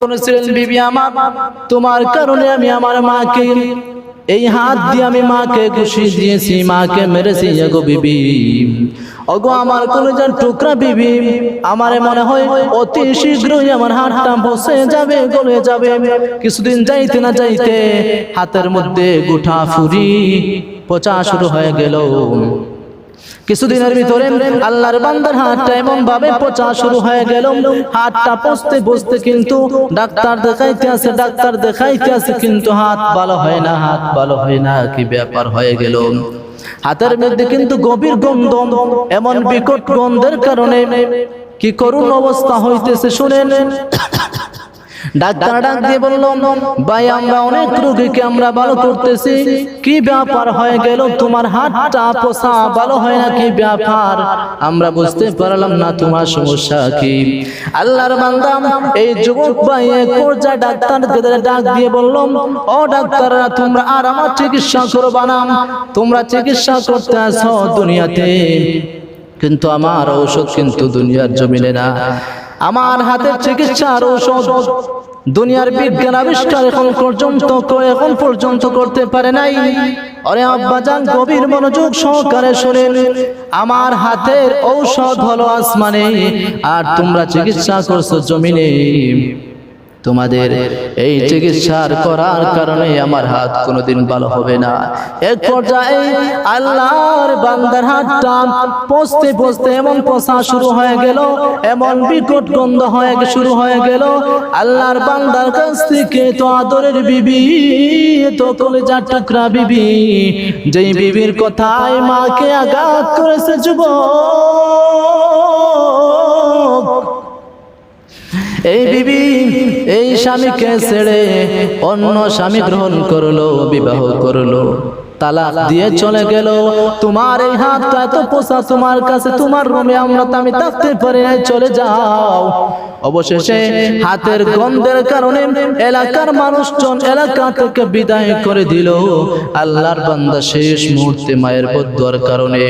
বলেছিলেন বিবি আমার, তোমার কারণে আমি আমার মাকে এই হাত দিয়ে আমি মাকে খুশি দিয়েছি, মাকে মেরেছি। গো বিবি, ওগো আমার কলিজার টুকরা বিবি, আমারে মনে হয় অতি শীঘ্রই আমার হাতটা বসে যাবে, গলে যাবে। কিছুদিন যাইতে না যাইতে হাতের মধ্যে গুঠা ফুরি পচা শুরু হয়ে গেল। কিছুদিনের ভিতরে আল্লাহর বান্দার হাতটা এমন ভাবে পচা শুরু হয়ে গেল, হাতটা পচতে পচতে কিন্তু ডাক্তার দেখাইতে আছে কিন্তু হাত ভালো হয় না, হাত ভালো হয় না। কি ব্যাপার হয়ে গেল? হাতের মধ্যে কিন্তু গভীর গন্ধ, এমন বিকট গন্ধের কারণে কি করুণ অবস্থা হইতেছে শুনেন। ডাক্তার ডাক দিয়ে বলল, ভাই আমরা অনেক রোগীকে আমরা ভালো করতেছি, কি ব্যাপার হয়ে গেল? তোমার হাতটা পচা, ভালো হয় না, কি ব্যাপার? আমরা বুঝতে পারলাম না তোমার সমস্যা কি। আল্লাহর বান্দা এই যুবক ভাই এক পর্যায়ে ডাক্তারকে ডাক দিয়ে বলল, ও ডাক্তাররা, তোমরা আর আমার চিকিৎসা করবা না, তোমরা চিকিৎসা করতে আসো দুনিয়াতে, কিন্তু আমার ঔষধ কিন্তু দুনিয়ার জমিনে না। আমার হাতের চিকিৎসার ঔষধ দুনিয়ার বিজ্ঞান আবিষ্কার এখন পর্যন্ত করতে পারে নাই। আরে আব্বাজান, গভীর মনোযোগ সহকারে শুনেন, আমার হাতের ঔষধ হলো আসমানে, আর তোমরা চিকিৎসা করছো জমিনে। তোমাদের এই চিকিৎসার করার কারণে আমার হাত কোনোদিন ভালো হবে না। এক পর্যায়ে আল্লাহর বান্দার হাতটা পচতে পচতে এমন পচা শুরু হয়ে গেল, এমন বিকট গন্ধ শুরু হয়ে গেল। আল্লাহর বান্দার কাছ থেকে তো আদরের বিবি, তো কলিজার টুকরা বিবি, যেই বিবির কথায় মাকে আঘাত করেছে যুবক, এই বিবি এই স্বামীকে ছেড়ে অন্য স্বামী গ্রহণ করলো, বিবাহ করলো, তালাক দিয়ে চলে গেল। তোমার এই হাতটা এত পোষা, তোমার কাছে তোমার রুমে আমি থাকতে পারি না, চলে যাও। অবশেষে হাতের গন্ধের কারণে এলাকার মানুষজন এলাকা থেকে বিদায় করে দিল। আল্লাহর বান্দা শেষ মুহূর্তে মায়ের বদদুয়ার কারণে,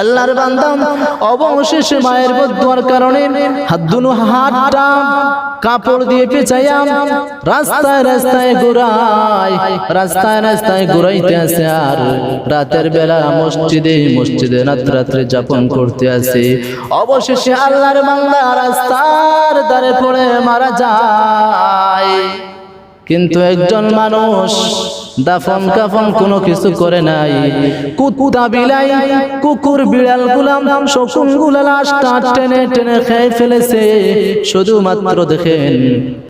আল্লাহর বান্দা অবশেষে মায়ের বদদুয়ার কারণে হাতটা কাপড় দিয়ে পেঁচাইয়া রাস্তায় ঘুরাইতে আছে, আর রাতের বেলা মসজিদে রাত্রে যাপন করতে আছে। অবশেষে আল্লাহর বান্দা রাস্তার ধারে পড়ে মারা যায়। কিন্তু একজন মানুষ দাফন কাফন কোনো কিছু করে নাই। কুত্তা বিলাই, কুকুর বিড়াল গুলাম শকুন গুলা লাশটা টেনে টেনে খেয়ে ফেলেছে। শুধুমাত্র দেখেন